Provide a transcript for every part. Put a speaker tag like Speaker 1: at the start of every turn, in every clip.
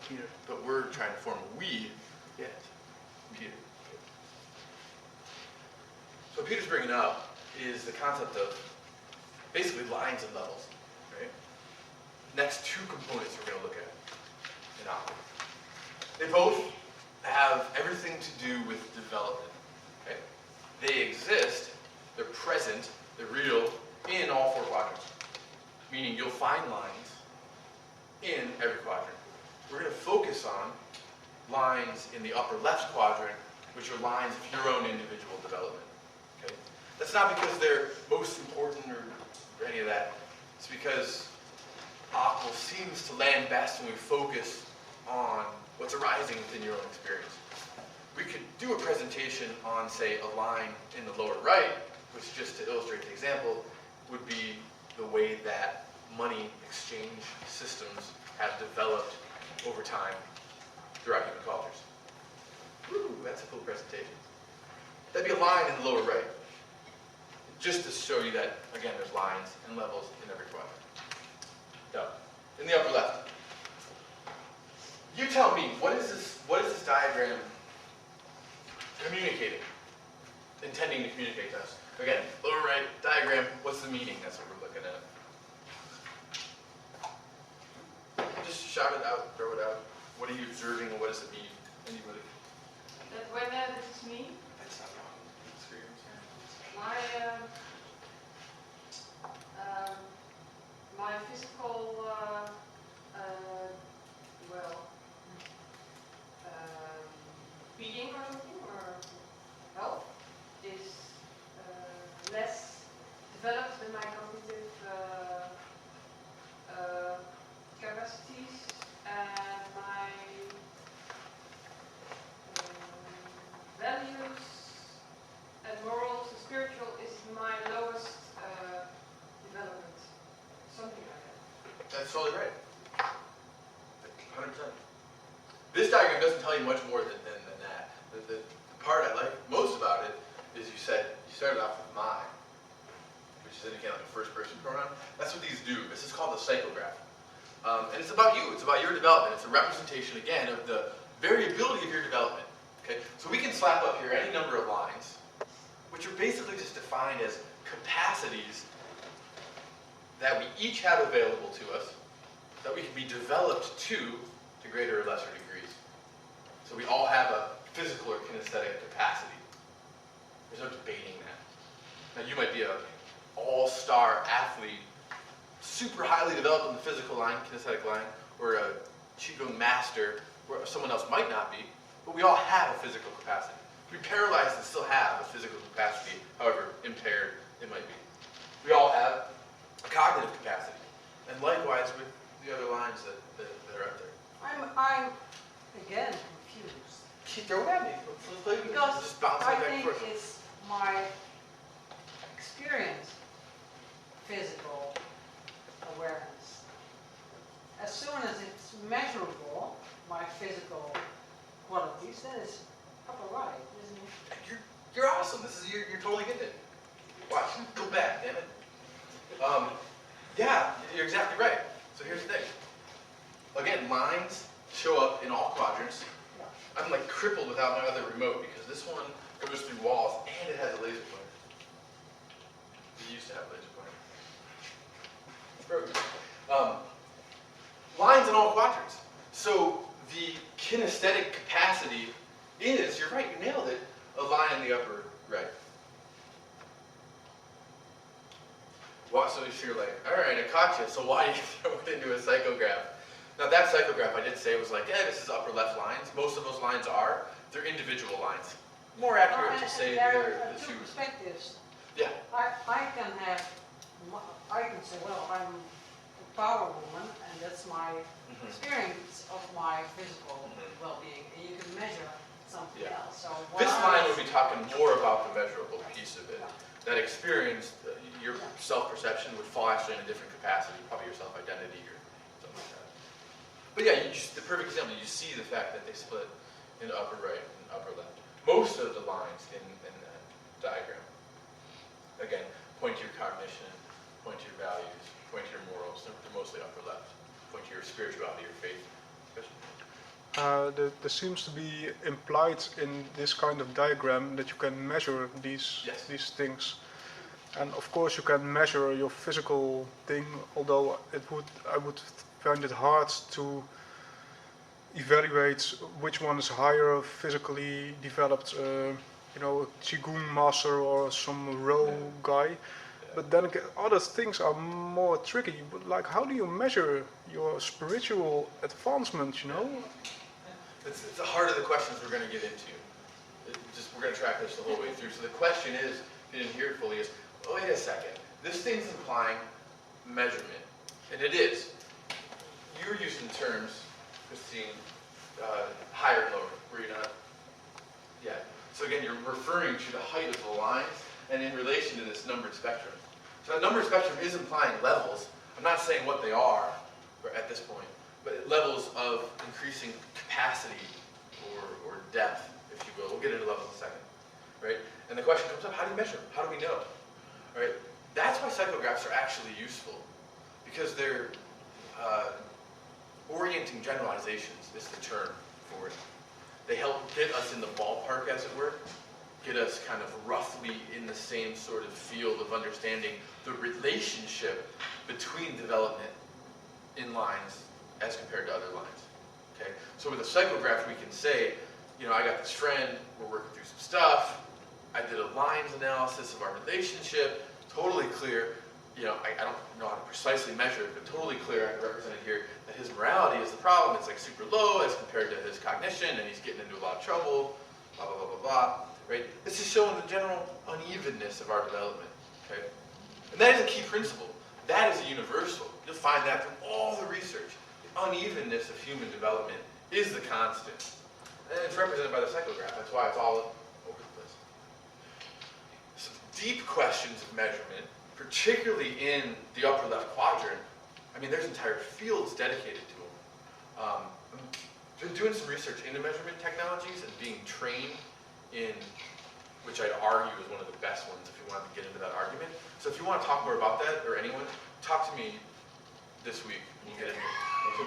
Speaker 1: Peter. But we're trying to form a we. Yes. Peter. So what Peter's bringing up is the concept of basically lines and levels, right? Next two components we're going to look at in Aqua. They both have everything to do with development, okay? They exist, they're present, they're real in all four quadrants, meaning you'll find lines in every quadrant. We're going to focus on lines in the upper left quadrant, which are lines of your own individual development. Okay? That's not because they're most important or any of that. It's because Aqua seems to land best when we focus on what's arising within your own experience. We could do a presentation on, say, a line in the lower right, which, just to illustrate the example, would be the way that money exchange systems have developed over time throughout human cultures. Woo, that's a cool presentation. That'd be a line in the lower right. Just to show you that, again, there's lines and levels in every quadrant. So, in the upper left. You tell me, what is this diagram communicating? Intending to communicate to us? Again, lower right diagram, what's the meaning? That's what we're looking at. Just shout it out, throw it out. What are you observing and what does it mean? Anybody?
Speaker 2: That when this is me,
Speaker 1: That's not wrong. Experience.
Speaker 2: my physical being or something, or health is less developed than my cognitive capacities, and my values and morals and spiritual is my lowest development. Something like that.
Speaker 1: That's totally right. 100%. This diagram doesn't tell you much more than that. The part I like most about it is you started off with my, which is indicating like a first person pronoun. That's what these do. This is called the psychograph. And it's about you. It's about your development. It's a representation, again, of the variability of your development. Okay? So we can slap up here any number of lines, which are basically just defined as capacities that we each have available to us, that we can be developed to greater or lesser degrees. So we all have a physical or kinesthetic capacity. There's no debating that. Now you might be an all-star athlete, super highly developed on the physical line, kinesthetic line, or a Qigong master, where someone else might not be, but we all have a physical capacity. We're paralyzed and still have a physical capacity, however impaired it might be. We all have a cognitive capacity, and likewise with the other lines that are up there.
Speaker 3: I'm again confused.
Speaker 1: Keep throwing at me. Let's play
Speaker 3: Because
Speaker 1: just bounce
Speaker 3: I
Speaker 1: back
Speaker 3: think
Speaker 1: and forth.
Speaker 3: it's my experience, physical awareness. As soon as it's measurable, my physical qualities, then it's upper right, isn't it?
Speaker 1: You're awesome. You're totally getting it. Watch. Go back, damn it. Yeah, you're exactly right. So here's the thing. Again, lines show up in all quadrants. I'm like crippled without my other remote because this one goes through walls and it has a laser pointer. It used to have a laser pointer. It's broken. Lines in all quadrants. So the kinesthetic capacity is, you're right, you nailed it, a line in the upper right. Well, so if you're like, all right, I caught you, so why do you throw it into a psychograph? Now that psychograph I did say was like, yeah, this is upper left lines. Most of those lines they're individual lines. More accurate to say
Speaker 3: there
Speaker 1: they're
Speaker 3: are
Speaker 1: the
Speaker 3: two
Speaker 1: two.
Speaker 3: perspectives.
Speaker 1: Yeah.
Speaker 3: I can say, well, I'm a power woman, and that's my experience of my physical well-being, and you can measure something else. So
Speaker 1: this line would be talking more about the measurable piece of it.
Speaker 3: Yeah.
Speaker 1: That experience, your self-perception would fall actually in a different capacity, probably your self-identity or something like that. But yeah, the perfect example, you see the fact that they split into upper right and upper left. Most of the lines in that diagram, again, point to your cognition, point to your values, point to your morals. They're mostly upper left. Point to your spirituality, your faith, especially.
Speaker 4: There seems to be implied in this kind of diagram that you can measure these things. And of course you can measure your physical thing, although I would find it hard to evaluate which one is higher physically developed, a Qigong master or some row guy. But then again, other things are more tricky. But like, how do you measure your spiritual advancement,
Speaker 1: It's the heart of the questions we're going to get into. We're going to track this the whole way through. So the question is, if you didn't hear it fully, is, wait a second. This thing's implying measurement. And it is. You're using terms, Christine, higher and lower, were you not? Yeah. So again, you're referring to the height of the lines and in relation to this numbered spectrum. So that numbered spectrum is implying levels. I'm not saying what they are at this point, but levels of increasing capacity or depth, if you will. We'll get into levels in a second, right? And the question comes up, how do you measure? How do we know? Right? That's why psychographs are actually useful, because they're orienting generalizations is the term for it. They help get us in the ballpark, as it were, get us kind of roughly in the same sort of field of understanding the relationship between development in lines as compared to other lines. Okay? So with a psychograph, we can say, I got this friend, we're working through some stuff, I did a lines analysis of our relationship, totally clear, I don't know how to precisely measure it, but totally clear, I represented here, that his morality is the problem. It's like super low as compared to his cognition, and he's getting into a lot of trouble, blah, blah, blah, blah, blah, right? This is showing the general unevenness of our development, okay? And that is a key principle. That is a universal. You'll find that through all the research. The unevenness of human development is the constant. And it's represented by the psychograph. That's why it's all over the place. Some deep questions of measurement, particularly in the upper left quadrant, there's entire fields dedicated to them. I've been doing some research into measurement technologies and being trained in, which I'd argue is one of the best ones if you wanted to get into that argument. So if you want to talk more about that, or anyone, talk to me this week. We'll get into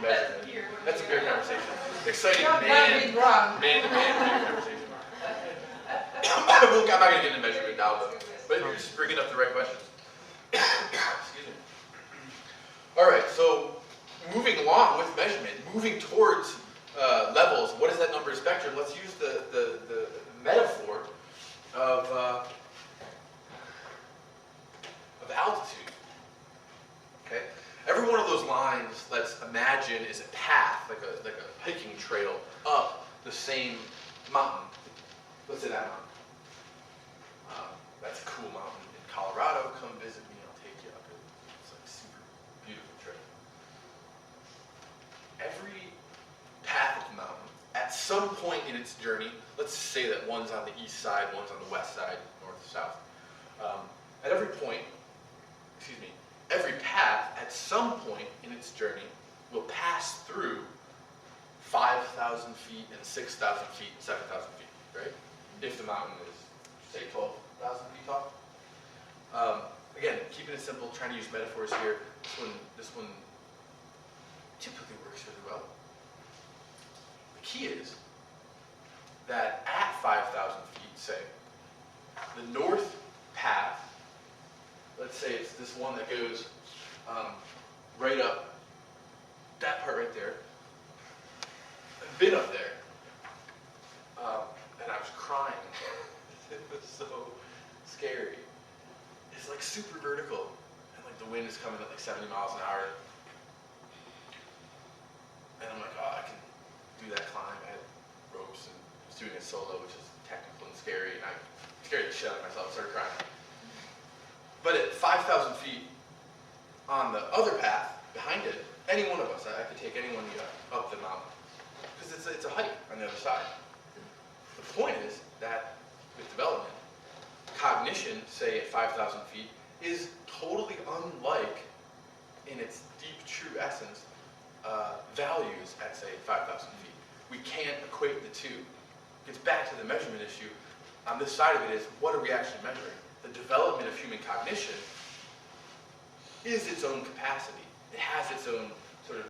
Speaker 1: measurement. That's a beer conversation. Exciting man-to-man beer conversation. I'm not going to get into measurement now, but you're just bringing up the right questions. Excuse me. All right, so moving along with measurement, moving towards levels, what is that number spectrum? Let's use the metaphor of altitude. Okay, every one of those lines, let's imagine, is a path, like a hiking trail up the same mountain. Let's say that mountain. That's a cool mountain in Colorado. Come visit me. I'll take you up it. It's like a super beautiful trip. Every path of the mountain, at some point in its journey, let's say that one's on the east side, one's on the west side, north, south. At every point, every path at some point in its journey will pass through 5,000 feet and 6,000 feet and 7,000 feet, right? If the mountain is, say, 12,000 feet tall. Again, keeping it simple, trying to use metaphors here. This one typically works really well. The key is that at 5,000 feet, say, the north path, let's say it's this one that goes right up, that part right there. I've been up there, and I was crying. It was so scary. It's like super vertical, and like the wind is coming at like 70 miles an hour. And I'm like, I can do that climb. I had ropes and I was doing it solo, which is technical and scary, and I scared the shit out of myself. I started crying. But at 5,000 feet on the other path behind it, any one of us, I could take anyone up the mountain, because it's a hike on the other side. The point is that with development, cognition, say at 5,000 feet, is totally unlike, in its deep, true essence, values at, say, 5,000 feet. We can't equate the two. It gets back to the measurement issue. On this side of it is, what are we actually measuring? The development of human cognition is its own capacity. It has its own